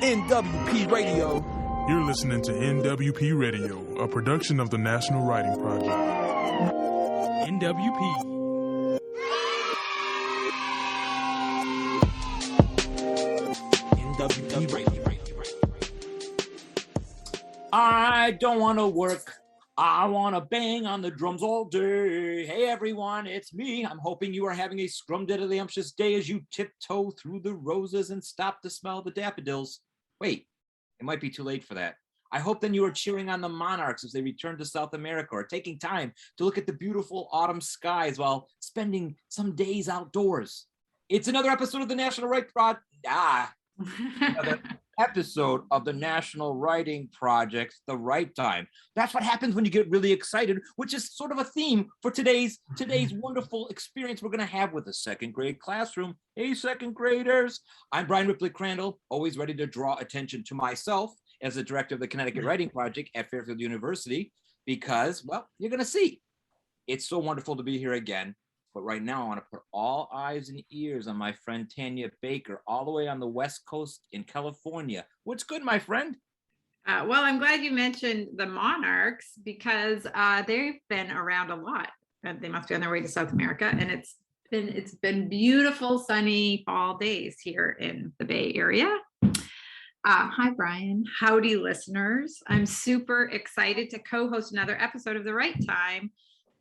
NWP Radio. You're listening to NWP Radio, a production of the National Writing Project. NWP. NWP Radio. I don't want to work. I want to bang on the drums all day. Hey, everyone, it's me. I'm hoping you are having a scrumdiddlyumptious day as you tiptoe through the roses and stop to smell the daffodils. Wait, it might be too late for that. I hope then you are cheering on the monarchs as they return to South America, or taking time to look at the beautiful autumn skies while spending some days outdoors. It's another episode of the National Writing Project. Another episode of the National Writing Project, The Right Time. That's what happens when you get really excited, which is sort of a theme for today's wonderful experience we're going to have with the second grade classroom. Hey, second graders. I'm Brian Ripley Crandall, always ready to draw attention to myself as the director of the Connecticut Writing Project at Fairfield University, because, well, you're going to see. It's so wonderful to be here again. But right now, I want to put all eyes and ears on my friend Tanya Baker, all the way on the West Coast in California. What's good, my friend? Well, I'm glad you mentioned the monarchs, because they've been around a lot. They must be on their way to South America, and it's been beautiful, sunny fall days here in the Bay Area. Hi, Brian. Howdy, listeners. I'm super excited to co-host another episode of The Right Time,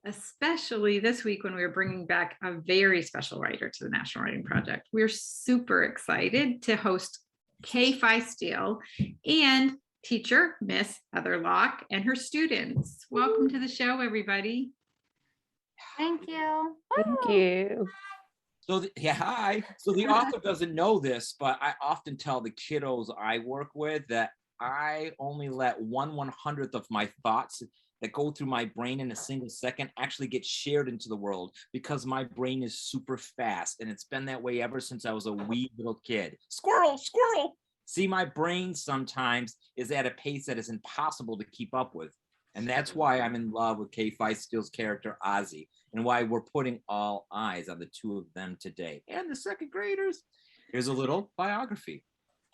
especially this week when we're bringing back a very special writer to the National Writing Project. We're super excited to host K-Fai Steele and teacher, Miss Heather Locke, and her students. Welcome to the show, everybody. Thank you. Thank you. So, hi. So the author doesn't know this, but I often tell the kiddos I work with that I only let 1/100th of my thoughts that go through my brain in a single second actually get shared into the world, because my brain is super fast, and it's been that way ever since I was a wee little kid. Squirrel, squirrel. See, my brain sometimes is at a pace that is impossible to keep up with. And that's why I'm in love with K-Fai Steele's character, Ozzy, and why we're putting all eyes on the two of them today. And the second graders. Here's a little biography.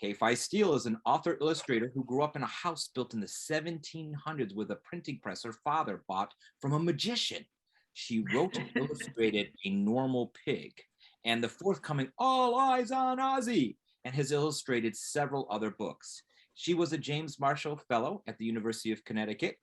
K-Fai Steele is an author-illustrator who grew up in a house built in the 1700s with a printing press her father bought from a magician. She wrote and illustrated A Normal Pig and the forthcoming All Eyes on Ozzy, and has illustrated several other books. She was a James Marshall Fellow at the University of Connecticut,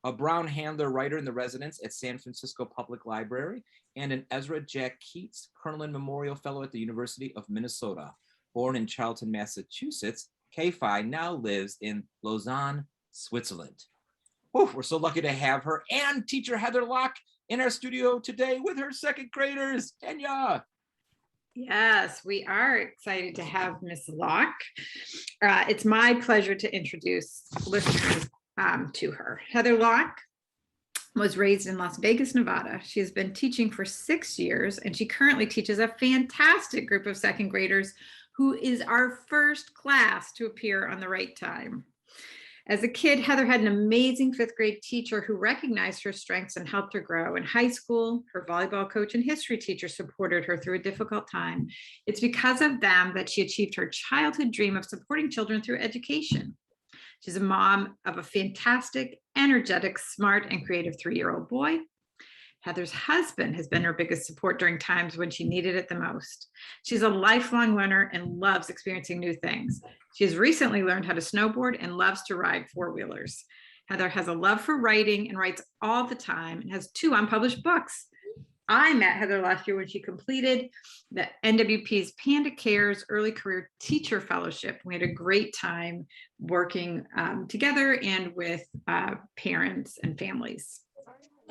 a Brown Handler Writer in the Residence at San Francisco Public Library, and an Ezra Jack Keats Kerlan Memorial Fellow at the University of Minnesota. Born in Charlton, Massachusetts, K-Fai now lives in Lausanne, Switzerland. Whew, we're so lucky to have her and teacher Heather Locke in our studio today with her second graders. Tanya. Yes, we are excited to have Miss Locke. It's my pleasure to introduce listeners to her. Heather Locke was raised in Las Vegas, Nevada. She has been teaching for 6 years, and she currently teaches a fantastic group of second graders who is our first class to appear on The Right Time. As a kid, Heather had an amazing 5th grade teacher who recognized her strengths and helped her grow. In high school, her volleyball coach and history teacher supported her through a difficult time. It's because of them that she achieved her childhood dream of supporting children through education. She's a mom of a fantastic, energetic, smart, and creative 3-year-old boy. Heather's husband has been her biggest support during times when she needed it the most. She's a lifelong learner and loves experiencing new things. She has recently learned how to snowboard and loves to ride 4-wheelers. Heather has a love for writing and writes all the time and has 2 unpublished books. I met Heather last year when she completed the NWP's Panda Cares Early Career Teacher Fellowship. We had a great time working together and with parents and families.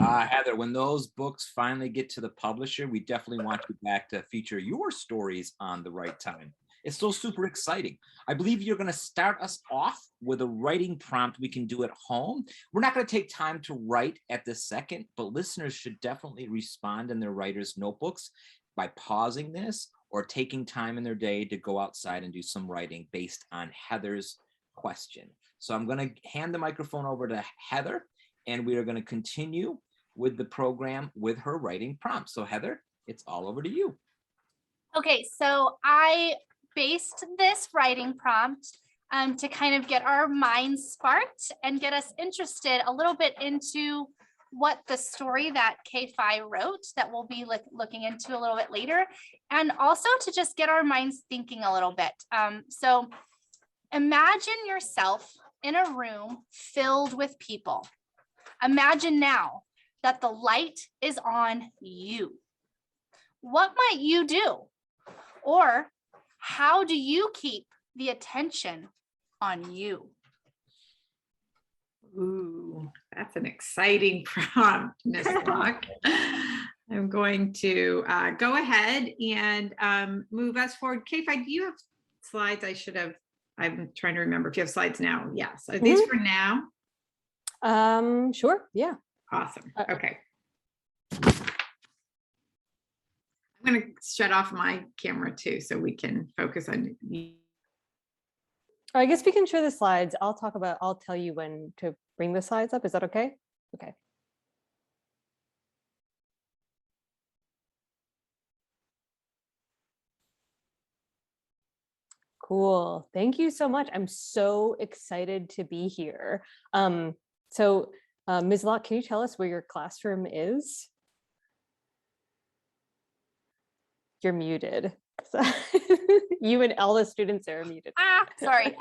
Heather, when those books finally get to the publisher, we definitely want you back to feature your stories on The Right Time. It's so super exciting. I believe you're going to start us off with a writing prompt we can do at home. We're not going to take time to write at this second, but listeners should definitely respond in their writer's notebooks by pausing this or taking time in their day to go outside and do some writing based on Heather's question. So I'm going to hand the microphone over to Heather, and we are going to continue with the program with her writing prompt. So Heather, it's all over to you. Okay, so I based this writing prompt to kind of get our minds sparked and get us interested a little bit into what the story that K-Fai wrote that we'll be looking into a little bit later, and also to just get our minds thinking a little bit. So imagine yourself in a room filled with people. Imagine now that the light is on you. What might you do? Or how do you keep the attention on you? Ooh, that's an exciting prompt, Miss Locke. I'm going to go ahead and move us forward. K-Fai, do you have slides? I'm trying to remember if you have slides now. Yes. Are these for now? Sure. Yeah. Awesome. Okay. I'm going to shut off my camera too, so we can focus on you. I guess we can share the slides. I'll tell you when to bring the slides up. Is that okay? Okay. Cool. Thank you so much. I'm so excited to be here. Ms. Locke, can you tell us where your classroom is? You're muted. You and all the students are muted. Sorry.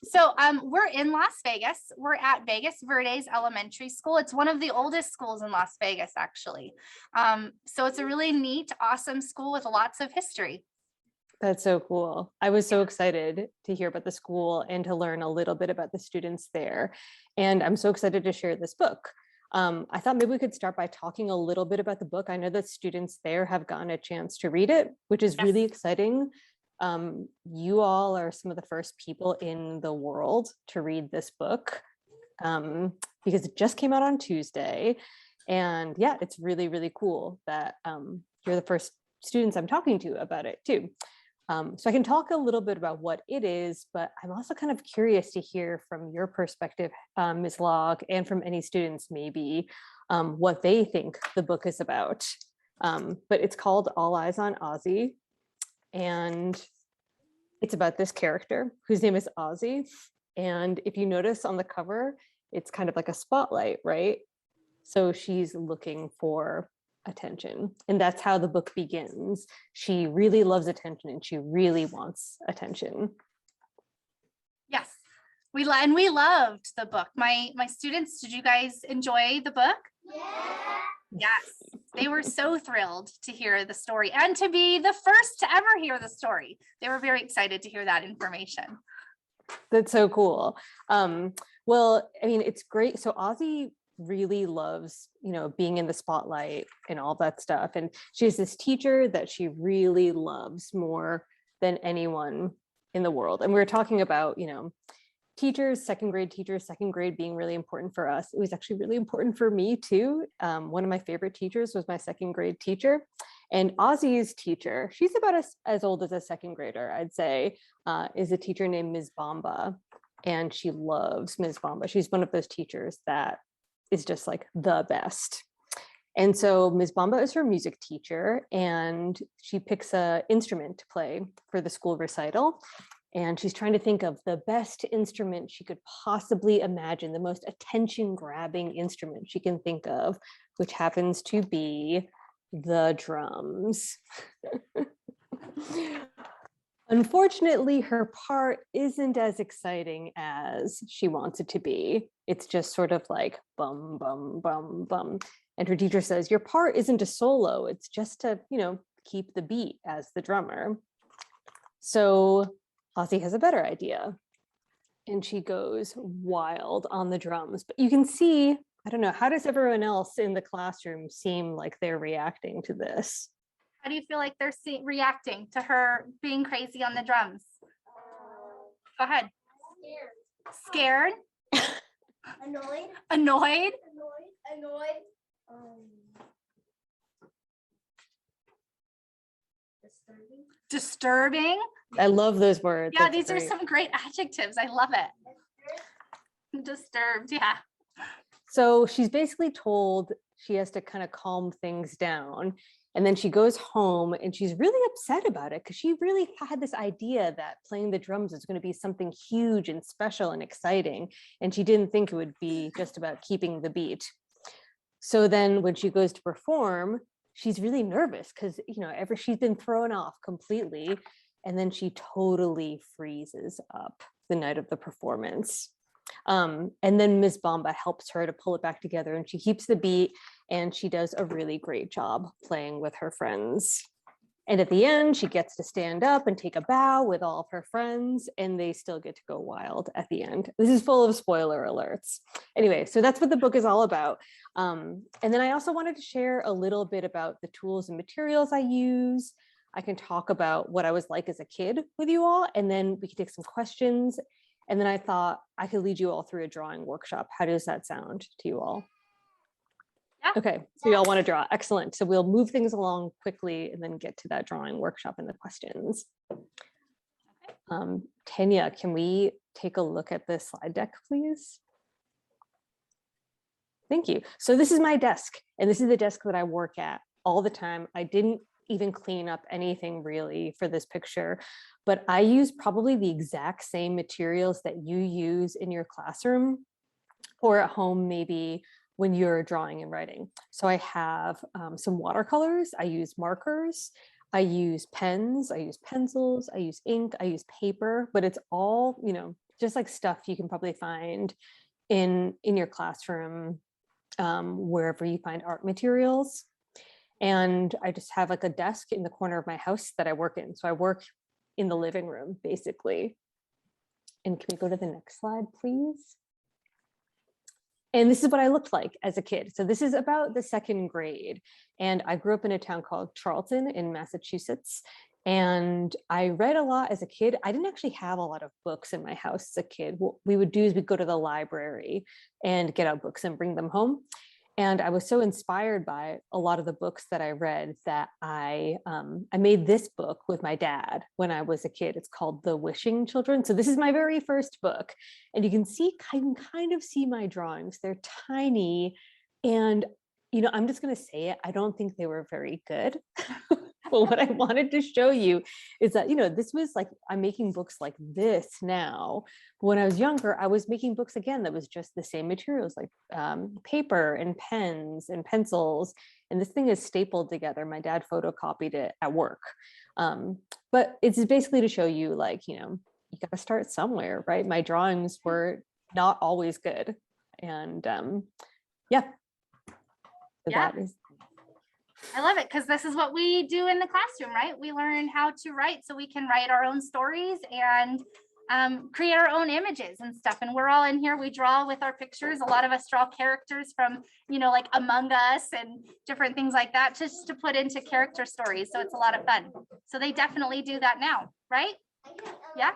So we're in Las Vegas. We're at Vegas Verdes Elementary School. It's one of the oldest schools in Las Vegas, actually. So it's a really neat, awesome school with lots of history. That's so cool. I was so excited to hear about the school and to learn a little bit about the students there. And I'm so excited to share this book. I thought maybe we could start by talking a little bit about the book. I know that students there have gotten a chance to read it, which is really exciting. You all are some of the first people in the world to read this book because it just came out on Tuesday. And yeah, it's really, really cool that you're the first students I'm talking to about it too. So I can talk a little bit about what it is, but I'm also kind of curious to hear from your perspective, Ms. Locke, and from any students maybe, what they think the book is about. But it's called All Eyes on Ozzy, and it's about this character whose name is Ozzy. And if you notice on the cover, it's kind of like a spotlight, right? So she's looking for attention, and that's how the book begins. She really loves attention and she really wants attention. Yes, we loved the book. My students, did you guys enjoy the book? Yes, they were so thrilled to hear the story and to be the first to ever hear the story. They were very excited to hear that information. That's so cool. Well, I mean, it's great. So Ozzy really loves, being in the spotlight and all that stuff. And she has this teacher that she really loves more than anyone in the world. And we were talking about, teachers, second grade being really important for us. It was actually really important for me too. One of my favorite teachers was my second grade teacher. And Ozzy's teacher, she's about as old as a second grader, I'd say, is a teacher named Ms. Bamba. And she loves Ms. Bamba. She's one of those teachers that is just like the best. And so Ms. Bamba is her music teacher, and she picks an instrument to play for the school recital. And she's trying to think of the best instrument she could possibly imagine, the most attention-grabbing instrument she can think of, which happens to be the drums. Unfortunately, her part isn't as exciting as she wants it to be. It's just sort of like bum, bum, bum, bum. And her teacher says, your part isn't a solo. It's just to, keep the beat as the drummer. So Ozzy has a better idea. And she goes wild on the drums. But you can see, I don't know, how does everyone else in the classroom seem like they're reacting to this? How do you feel like they're reacting to her being crazy on the drums? Go ahead. Scared. Annoyed. Annoyed. Disturbing. I love those words. Yeah, That's these great. are some great adjectives. I love it. Disturbed. Yeah. So she's basically told she has to kind of calm things down. And then she goes home and she's really upset about it because she really had this idea that playing the drums is going to be something huge and special and exciting. And she didn't think it would be just about keeping the beat. So then when she goes to perform, she's really nervous because, she's been thrown off completely. And then she totally freezes up the night of the performance. And then Ms. Bamba helps her to pull it back together, and she keeps the beat, and she does a really great job playing with her friends. And at the end, she gets to stand up and take a bow with all of her friends, and they still get to go wild at the end. This is full of spoiler alerts. Anyway, so that's what the book is all about. And then I also wanted to share a little bit about the tools and materials I use. I can talk about what I was like as a kid with you all, and then we can take some questions. And then I thought I could lead you all through a drawing workshop. How does that sound to you all? Yeah. Okay, so you all want to draw. Excellent. So we'll move things along quickly and then get to that drawing workshop and the questions. Tanya, can we take a look at this slide deck, please? Thank you. So this is my desk, and this is the desk that I work at all the time. I didn't even clean up anything really for this picture, but I use probably the exact same materials that you use in your classroom or at home, maybe when you're drawing and writing. So I have some watercolors, I use markers, I use pens, I use pencils, I use ink, I use paper, but it's all, just like stuff you can probably find in your classroom, wherever you find art materials. And I just have like a desk in the corner of my house that I work in. So I work in the living room, basically. And can we go to the next slide, please? And this is what I looked like as a kid. So this is about the second grade. And I grew up in a town called Charlton in Massachusetts. And I read a lot as a kid. I didn't actually have a lot of books in my house as a kid. What we would do is we'd go to the library and get out books and bring them home. And I was so inspired by a lot of the books that I read that I made this book with my dad when I was a kid. It's called The Wishing Children. So this is my very first book. And you can kind of see my drawings. They're tiny. And, I'm just going to say it. I don't think they were very good. But what I wanted to show you is that, this was like, I'm making books like this now. But when I was younger, I was making books again that was just the same materials, like paper and pens and pencils. And this thing is stapled together. My dad photocopied it at work. But it's basically to show you, like, you got to start somewhere, right? My drawings were not always good. And yeah. So Yeah. that is. I love it because this is what we do in the classroom, right? We learn how to write so we can write our own stories and create our own images and stuff. And we're all in here, we draw with our pictures. A lot of us draw characters from, like Among Us and different things like that, just to put into character stories. So it's a lot of fun. So they definitely do that now, right? Yeah.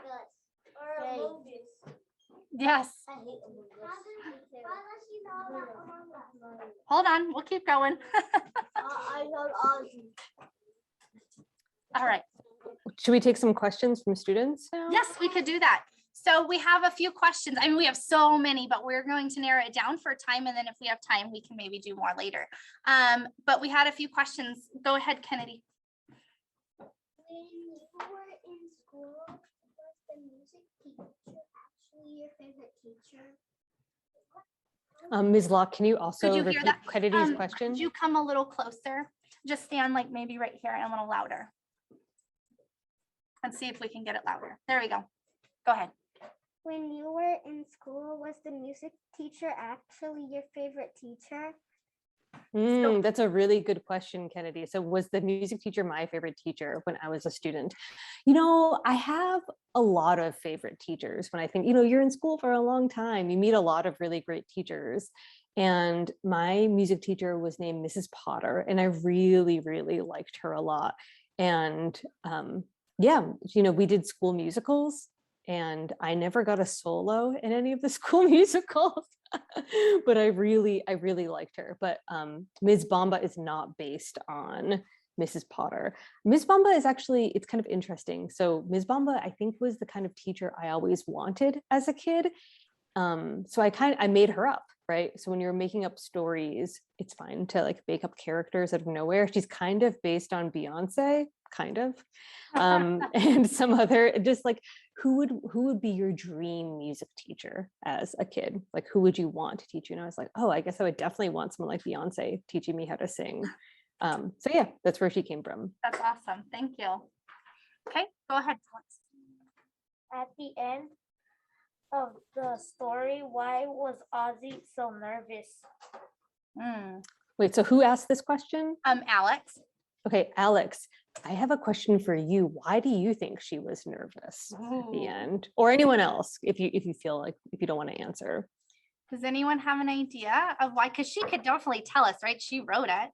Yes. Hold on, we'll keep going. I love Ozzy. All right. Should we take some questions from students now? Yes, we could do that. So we have a few questions. I mean, we have so many, but we're going to narrow it down for time. And then if we have time, we can maybe do more later. But we had a few questions. Go ahead, Kennedy. When you were in school, was the music teacher actually your favorite teacher? Ms. Locke, can you also Could you hear repeat that? Kennedy's question? Could you come a little closer? Just stand like maybe right here and a little louder. And see if we can get it louder. There we go. Go ahead. When you were in school, was the music teacher actually your favorite teacher? That's a really good question, Kennedy. So was the music teacher my favorite teacher when I was a student? I have a lot of favorite teachers. When I think, you're in school for a long time, you meet a lot of really great teachers. And my music teacher was named Mrs. Potter, and I really, really liked her a lot. And we did school musicals, and I never got a solo in any of the school musicals. But I really liked her. But Ms. Bamba is not based on Mrs. Potter. Ms. Bamba is actually, it's kind of interesting. So Ms. Bamba, I think, was the kind of teacher I always wanted as a kid. So I made her up, right? So when you're making up stories, it's fine to like make up characters out of nowhere. She's kind of based on Beyonce, kind of, and some other, just like who would be your dream music teacher as a kid? Like who would you want to teach you? And I was like, oh, I guess I would definitely want someone like Beyonce teaching me how to sing. So yeah, that's where she came from. That's awesome. Thank you. Okay, go ahead. At the end of the story, why was Ozzy so nervous? Wait, so who asked this question? Alex. Okay, Alex, I have a question for you. Why do you think she was nervous at the Ooh. end? Or anyone else, if you feel like, if you don't want to answer. Does anyone have an idea of why? Because she could definitely tell us, right? She wrote it.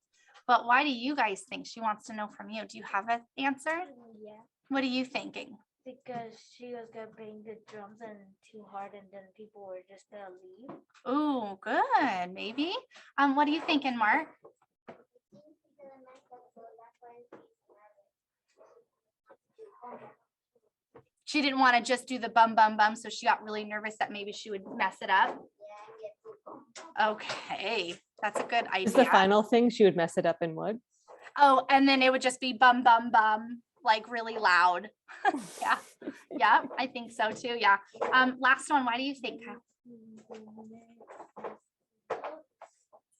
But why do you guys think she wants to know from you? Do you have an answer? Yeah, What are you thinking? because she was gonna bang the drums and too hard, and then people were just gonna leave. Oh, good. Maybe. What are you thinking, Mark? She didn't want to just do the bum, bum, bum. So she got really nervous that maybe she would mess it up. Okay. That's a good idea. Is the final thing she would mess it up in what? Oh, and then it would just be bum, bum, bum, like really loud. Yeah. Yeah, I think so too. Yeah. Last one. Why do you think?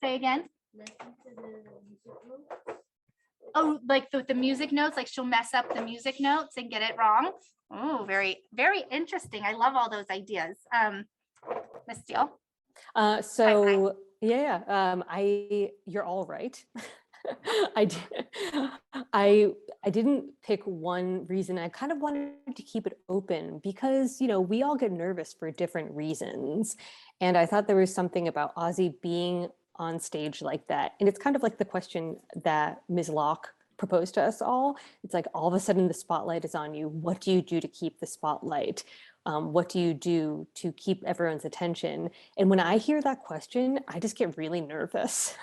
Say again. Oh, like the music notes, like she'll mess up the music notes and get it wrong. Oh, very, very interesting. I love all those ideas. Miss Steele. So yeah, you're all right. I didn't pick one reason. I kind of wanted to keep it open because, you know, we all get nervous for different reasons. And I thought there was something about Ozzy being on stage like that. And it's kind of like the question that Ms. Locke proposed to us all. It's like all of a sudden the spotlight is on you. What do you do to keep the spotlight? What do you do to keep everyone's attention? And when I hear that question, I just get really nervous.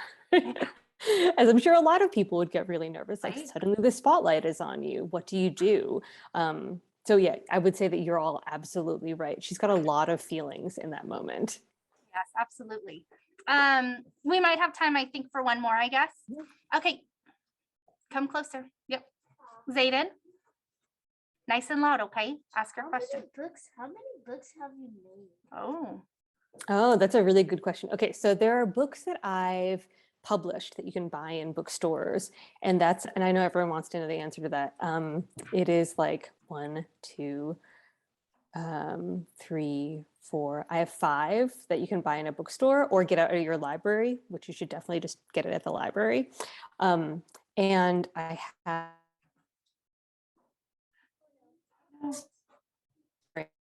As I'm sure a lot of people would get really nervous, like suddenly the spotlight is on you. What do you do? So yeah, I would say that you're all absolutely right. She's got a lot of feelings in that moment. Yes, absolutely. We might have time, I think, for one more, I guess. Okay. Come closer. Yep. Zayden. Nice and loud, okay? Ask your question. How many books have you made? Oh, that's a really good question. Okay, so there are books that I've published that you can buy in bookstores, and I know everyone wants to know the answer to that. It is like 1, 2, 3, 4. I have 5 that you can buy in a bookstore or get out of your library, which you should definitely just get it at the library. And I have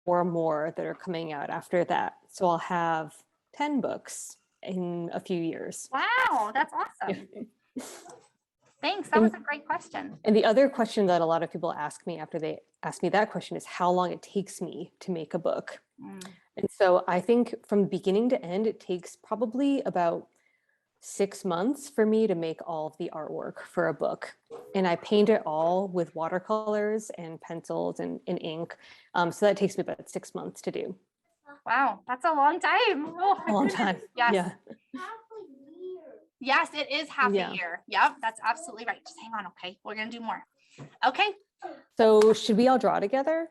4 more that are coming out after that. So I'll have 10 books in a few years. Wow, that's awesome. Thanks. That was a great question. And the other question that a lot of people ask me after they ask me that question is how long it takes me to make a book. And so I think from beginning to end, it takes probably about 6 months for me to make all of the artwork for a book. And I paint it all with watercolors and pencils and ink. So that takes me about 6 months to do. Wow, that's a long time. Oh, A long time. Yes. Yeah. Yes, it is half a year. Yep, that's absolutely right. Just hang on, okay? We're gonna do more. Okay. So should we all draw together?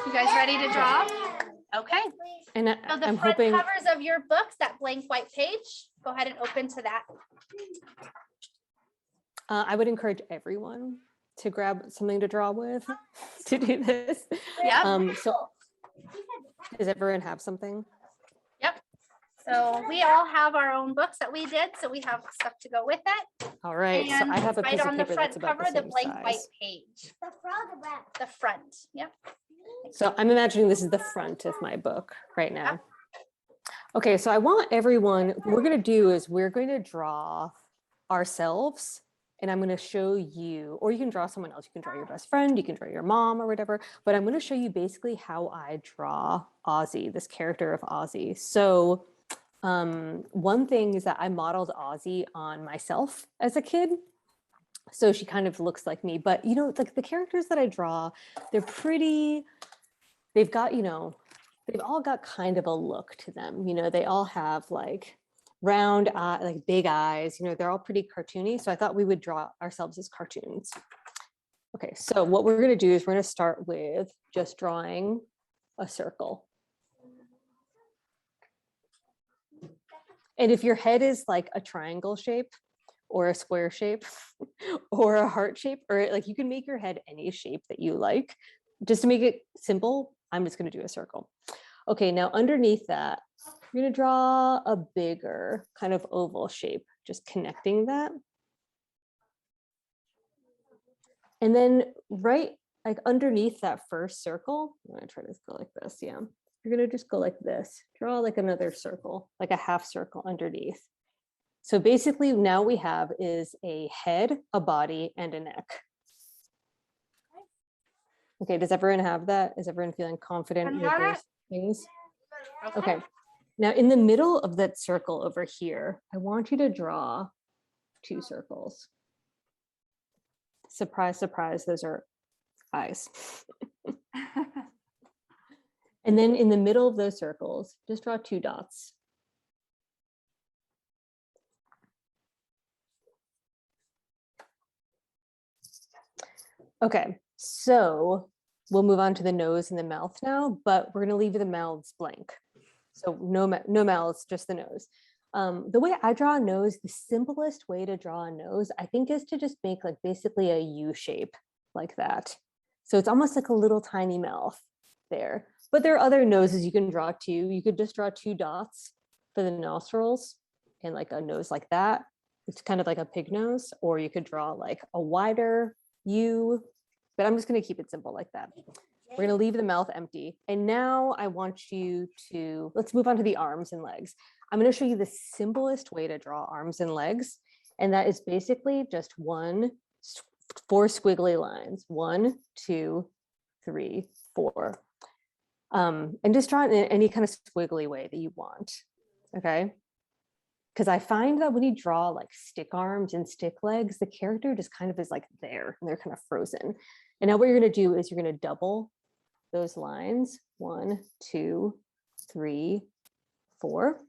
You guys ready to draw? Okay. And So the I'm front hoping covers of your books, that blank white page, go ahead and open to that. I would encourage everyone to grab something to draw with to do this. Yep. So does everyone have something? Yep. So we all have our own books that we did, so we have stuff to go with it. All right. And so I have a right piece of on the paper front that's about cover, the the same blank white size. page. The front or back? The front. Yep. So I'm imagining this is the front of my book right now. Okay, so I want everyone, what we're going to do is we're going to draw ourselves, and I'm going to show you, or you can draw someone else. You can draw your best friend, you can draw your mom or whatever, but I'm going to show you basically how I draw Ozzy, this character of Ozzy. So one thing is that I modeled Ozzy on myself as a kid. So she kind of looks like me, but you know, like the characters that I draw, they've got, you know, they've all got kind of a look to them. You know, they all have like round eye, like big eyes, you know, they're all pretty cartoony. So I thought we would draw ourselves as cartoons. Okay, so what we're going to do is we're going to start with just drawing a circle. And if your head is like a triangle shape or a square shape or a heart shape, or like you can make your head any shape that you like, just to make it simple, I'm just going to do a circle. Okay, now underneath that, we're going to draw a bigger kind of oval shape, just connecting that. And then right like underneath that first circle, I'm going to try to go like this. Yeah, you're going to just go like this, draw like another circle, like a half circle underneath. So basically now we have is a head, a body, and a neck. Okay, does everyone have that? Is everyone feeling confident with those things? Okay, now in the middle of that circle over here, I want you to draw 2 circles. Surprise, surprise, those are eyes. And then in the middle of those circles, just draw 2 dots. Okay, so we'll move on to the nose and the mouth now, but we're going to leave the mouths blank. So no mouths, just the nose. The way I draw a nose, the simplest way to draw a nose, I think, is to just make like basically a U shape like that. So it's almost like a little tiny mouth there. But there are other noses you can draw too. You could just draw 2 dots for the nostrils and like a nose like that. It's kind of like a pig nose, or you could draw like a wider U, but I'm just going to keep it simple like that. We're going to leave the mouth empty. And now I want you to, let's move on to the arms and legs. I'm going to show you the simplest way to draw arms and legs. And that is basically just 4 squiggly lines. 1, 2, 3, 4. And just draw it in any kind of squiggly way that you want. Okay. Because I find that when you draw like stick arms and stick legs, the character just kind of is like there and they're kind of frozen. And now what you're going to do is you're going to double those lines. 1, 2, 3, 4.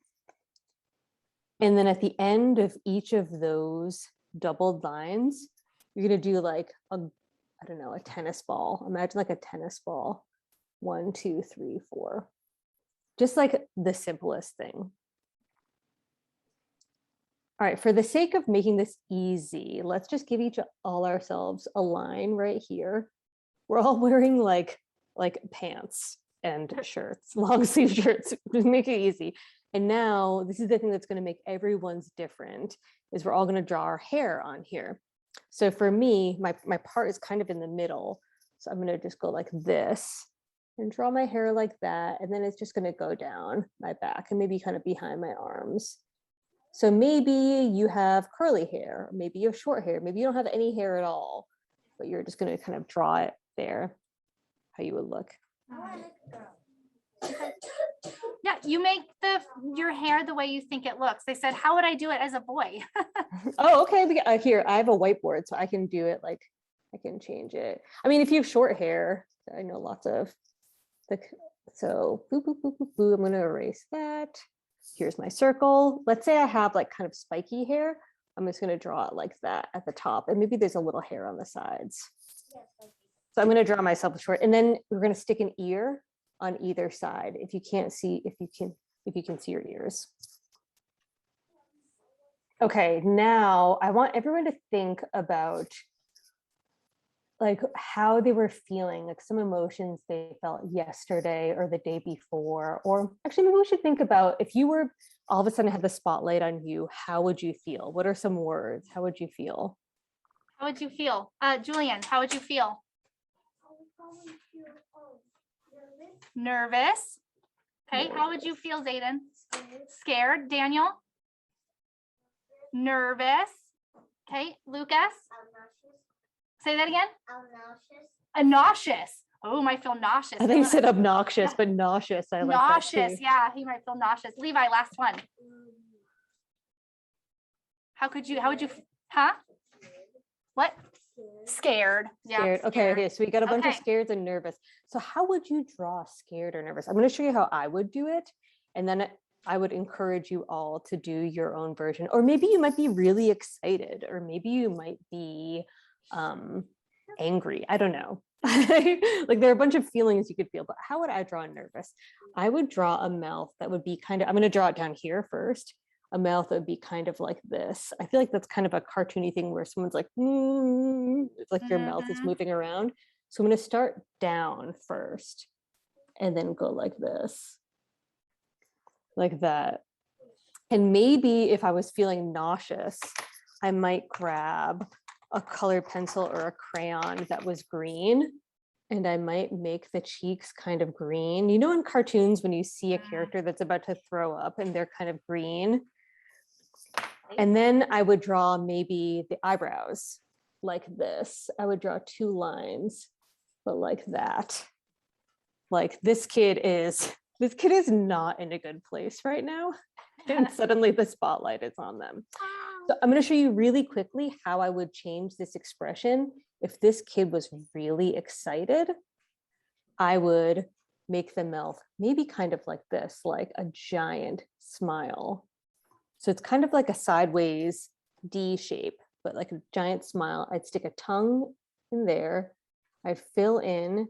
And then at the end of each of those doubled lines, you're going to do like a tennis ball. Imagine like a tennis ball. 1, 2, 3, 4. Just like the simplest thing. All right, for the sake of making this easy, let's just give all ourselves a line right here. We're all wearing like pants and shirts, long sleeve shirts, just make it easy. And now this is the thing that's going to make everyone's different, is we're all going to draw our hair on here. So for me, my part is kind of in the middle. So I'm going to just go like this and draw my hair like that. And then it's just going to go down my back and maybe kind of behind my arms. So maybe you have curly hair, maybe you have short hair, maybe you don't have any hair at all, but you're just going to kind of draw it there, how you would look. Yeah, you make your hair the way you think it looks. They said, how would I do it as a boy? Oh, okay. Here, I have a whiteboard, so I can do it like, I can change it. I mean, if you have short hair, I know lots of, so boo, boo, boo, boo, boo. I'm going to erase that. Here's my circle. Let's say I have like kind of spiky hair. I'm just going to draw it like that at the top. And maybe there's a little hair on the sides. So I'm going to draw myself short. And then we're going to stick an ear on either side. If you can see your ears. Okay, now I want everyone to think about like how they were feeling, like some emotions they felt yesterday or the day before, or actually maybe we should think about if you were all of a sudden had the spotlight on you, how would you feel? What are some words? How would you feel? How would you feel? Julian, how would you feel? Nervous. Okay, how would you feel, Zayden? Scared. Daniel? Nervous. Okay, Lucas? Say that again? Nauseous. Oh, might feel nauseous. I think you said obnoxious, but nauseous. I like that too. Nauseous, yeah, he might feel nauseous. Levi, last one. How would you, huh? What? Scared. Yeah. Scared. Okay, scared. okay. So we got a bunch of Okay. scared and nervous. So how would you draw scared or nervous? I'm going to show you how I would do it. And then I would encourage you all to do your own version. Or maybe you might be really excited, or maybe you might be angry. I don't know. Like there are a bunch of feelings you could feel, but how would I draw nervous? I would draw a mouth that would be kind of, I'm going to draw it down here first. A mouth that would be kind of like this. I feel like that's kind of a cartoony thing where someone's like, it's like your mouth is moving around. So I'm going to start down first and then go like this, like that. And maybe if I was feeling nauseous, I might grab a colored pencil or a crayon that was green, and I might make the cheeks kind of green. You know, in cartoons, when you see a character that's about to throw up and they're kind of green. And then I would draw maybe the eyebrows like this. I would draw 2 lines, but like that. Like this kid is not in a good place right now. And suddenly the spotlight is on them. So I'm going to show you really quickly how I would change this expression. If this kid was really excited, I would make the mouth maybe kind of like this, like a giant smile. So it's kind of like a sideways D shape, but like a giant smile. I'd stick a tongue in there. I'd fill in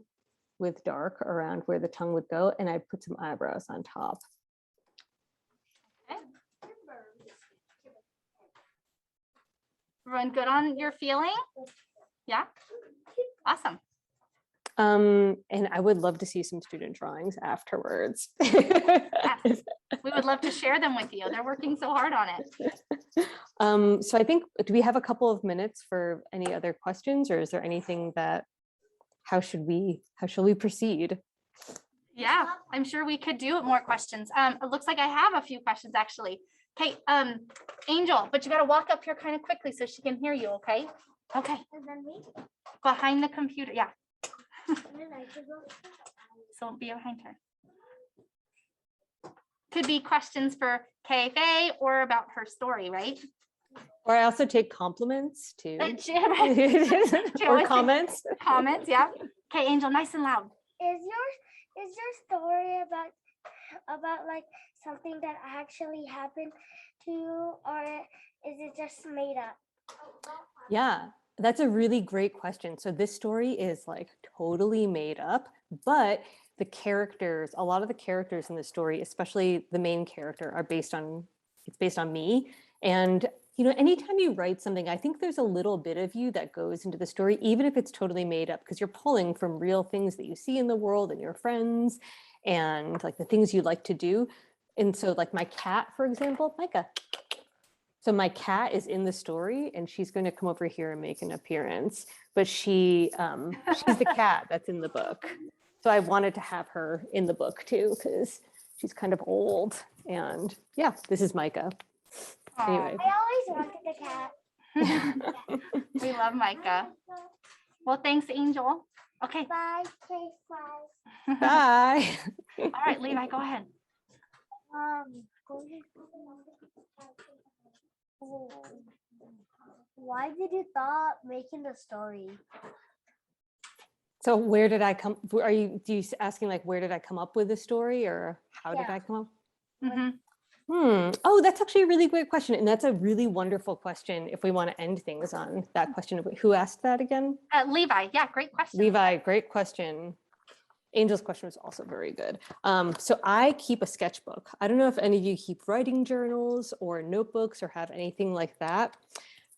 with dark around where the tongue would go, and I'd put some eyebrows on top. Everyone good on your feeling? Yeah. Awesome. And I would love to see some student drawings afterwards. Yes. We would love to share them with you. They're working so hard on it. So I think, do we have a couple of minutes for any other questions, or is there anything that, how shall we proceed? Yeah, I'm sure we could do more questions. It looks like I have a few questions actually. Okay, Angel, but you got to walk up here kind of quickly so she can hear you, okay? Okay. And then me? Behind the computer, yeah. And then I should go. So be behind her. Could be questions for K-Fai or about her story, right? Or I also take compliments too. She Or always comments. takes comments, yeah. Okay, Angel, nice and loud. Is your story about like something that actually happened to you, or is it just made up? Yeah, that's a really great question. So this story is like totally made up, but the characters, a lot of the characters in the story, especially the main character, are based on me. And you know, anytime you write something, I think there's a little bit of you that goes into the story, even if it's totally made up, because you're pulling from real things that you see in the world and your friends and like the things you like to do. And so like my cat, for example, Micah. So my cat is in the story and she's going to come over here and make an appearance, but she's the cat that's in the book. So I wanted to have her in the book too, because she's kind of old. And yeah, this is Micah. Anyway. I always wanted a cat. We love Micah. Well, thanks, Angel. Okay. Bye, K-Fai. Bye. All right, Levi, go ahead. Why did you thought making the story? So where did I come? Do you asking like where did I come up with the story, or how did Yeah. I come up? Mm-hmm. Oh, that's actually a really great question. And that's a really wonderful question if we want to end things on that question. Who asked that again? Levi, yeah, great question. Levi, great question. Angel's question was also very good. So I keep a sketchbook. I don't know if any of you keep writing journals or notebooks or have anything like that,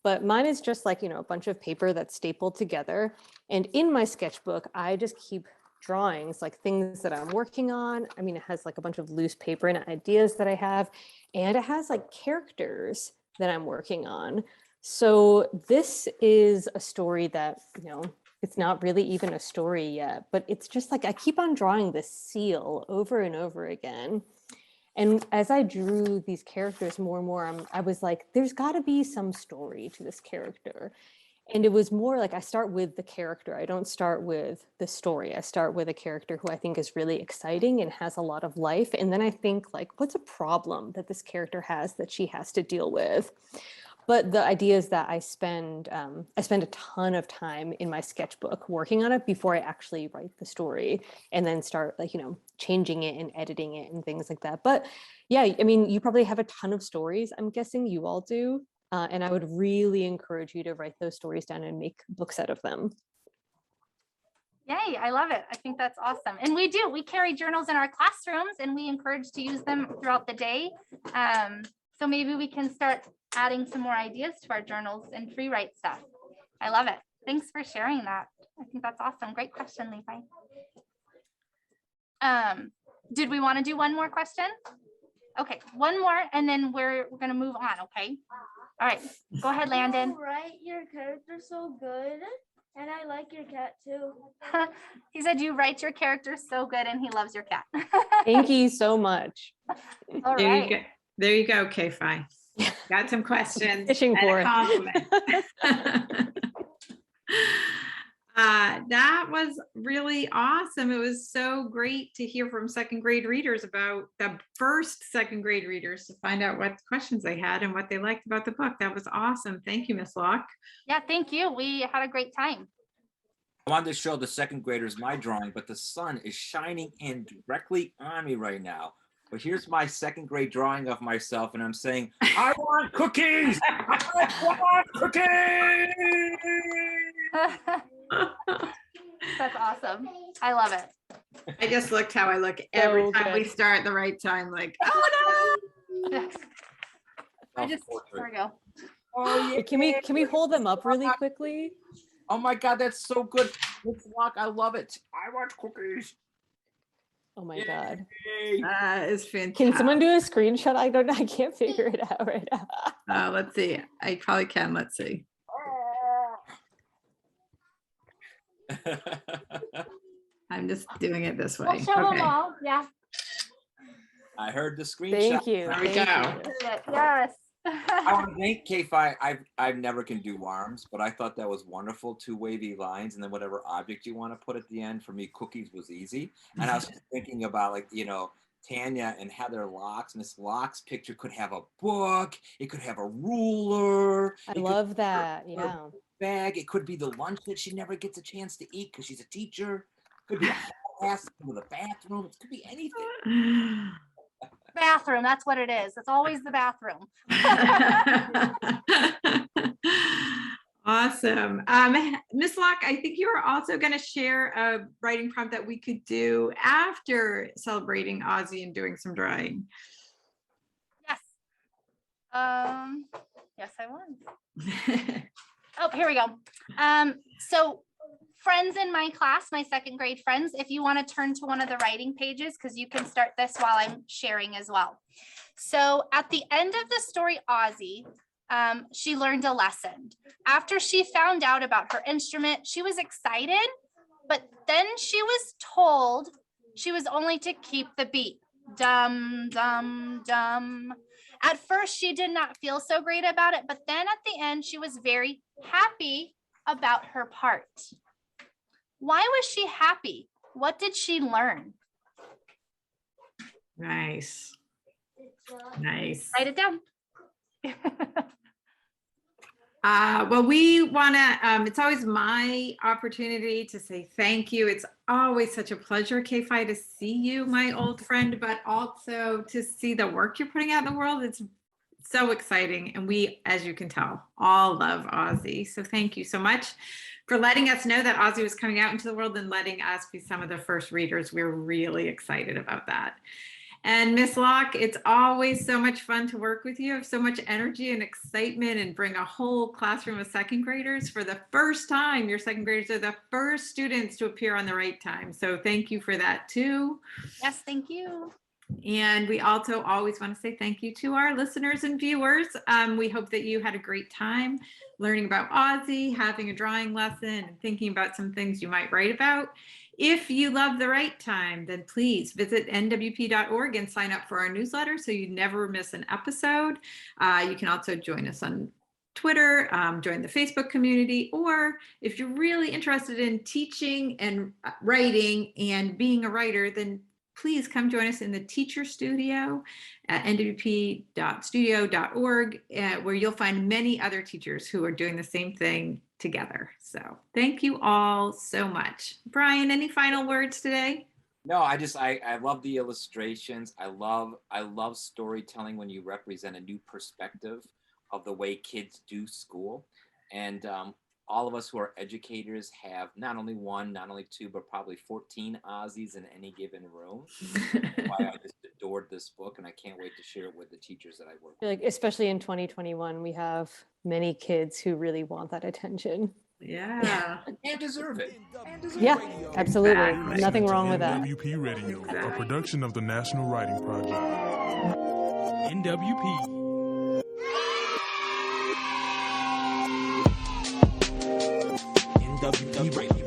but mine is just like, you know, a bunch of paper that's stapled together. And in my sketchbook, I just keep drawings, like things that I'm working on. I mean, it has like a bunch of loose paper and ideas that I have, and it has like characters that I'm working on. So this is a story that, you know, it's not really even a story yet, but it's just like I keep on drawing this seal over and over again. And as I drew these characters more and more, I was like, there's got to be some story to this character. And it was more like I start with the character. I don't start with the story. I start with a character who I think is really exciting and has a lot of life. And then I think like, what's a problem that this character has that she has to deal with? But the idea is that I spend a ton of time in my sketchbook working on it before I actually write the story, and then start changing it and editing it and things like that. But yeah, I mean, you probably have a ton of stories. I'm guessing you all do. And I would really encourage you to write those stories down and make books out of them. Yay, I love it. I think that's awesome. And we carry journals in our classrooms, and we encourage to use them throughout the day. So maybe we can start adding some more ideas to our journals and free write stuff. I love it. Thanks for sharing that. I think that's awesome. Great question, Levi. Did we want to do one more question? Okay, one more, and then we're going to move on, okay? All right, go ahead, Landon. You write your character so good, and I like your cat too. He said you write your character so good, and he loves your cat. Thank you so much. All There right. you go. There you go, K-Fi. Got some questions. Fishing and for a it. compliment. That was really awesome. It was so great to hear from second grade readers about the first second grade readers to find out what questions they had and what they liked about the book. That was awesome. Thank you, Miss Locke. Yeah, thank you. We had a great time. I wanted to show the second graders my drawing, but the sun is shining in directly on me right now. But here's my second grade drawing of myself, and I'm saying, I want cookies! I want cookies! That's awesome. I love it. I just looked how I look every So time we good. start at the right time, like, oh no. I just, there we go. Oh, yeah. Can we hold them up really quickly? Oh my God, that's so good. Miss Locke, I love it. I want cookies. Oh my God. Yay. That is fantastic. Can someone do a screenshot? I don't know. I can't figure it out right now. Let's see. I probably can. Let's see. I'm just doing it this way. We'll show them Okay. all. Yeah. I heard the screenshot. Thank you. There we Thank go. you. Yes. I want to thank K-Fi. I never can do arms, but I thought that was wonderful. 2 wavy lines, and then whatever object you want to put at the end. For me, cookies was easy. And I was just thinking about, like, Tanya and Heather Locke's, Miss Locke's picture could have a book. It could have a ruler. I it could love have that. her Yeah. bag. It could be the lunch that she never gets a chance to eat because she's a teacher. It could be a class with a bathroom. It could be anything. Bathroom, that's what it is. It's always the bathroom. Awesome. Miss Locke, I think you were also going to share a writing prompt that we could do after celebrating Ozzy and doing some drawing. Yes. Yes, I was. Oh, here we go. So friends in my class, my second grade friends, if you want to turn to one of the writing pages, because you can start this while I'm sharing as well. So at the end of the story, Ozzy, she learned a lesson. After she found out about her instrument, she was excited, but then she was told she was only to keep the beat. Dum, dum, dum. At first, she did not feel so great about it, but then at the end, she was very happy about her part. Why was she happy? What did she learn? Nice. Nice. Write it down. Well, we want to, it's always my opportunity to say thank you. It's always such a pleasure, K-Fi, to see you, my old friend, but also to see the work you're putting out in the world. It's so exciting. And we, as you can tell, all love Ozzy. So thank you so much for letting us know that Ozzy was coming out into the world and letting us be some of the first readers. We're really excited about that. And Miss Locke, it's always so much fun to work with you. You have so much energy and excitement and bring a whole classroom of second graders for the first time. Your second graders are the first students to appear on the right time. So thank you for that too. Yes, thank you. And we also always want to say thank you to our listeners and viewers. We hope that you had a great time learning about Ozzy, having a drawing lesson, and thinking about some things you might write about. If you love the right time, then please visit nwp.org and sign up for our newsletter so you never miss an episode. You can also join us on Twitter, join the Facebook community, or if you're really interested in teaching and writing and being a writer, then please come join us in the teacher studio at nwp.studio.org, where you'll find many other teachers who are doing the same thing together. So thank you all so much. Brian, any final words today? No, I love the illustrations. I love storytelling when you represent a new perspective of the way kids do school. And all of us who are educators have not only one, not only two, but probably 14 Ozzies in any given room. That's why I just adored this book, and I can't wait to share it with the teachers that I work with. Like, especially in 2021, we have many kids who really want that attention. Yeah. And deserve it. Yeah, absolutely. Nothing wrong with that. NWP Radio, a production of the National Writing Project. NWP. NWP Radio.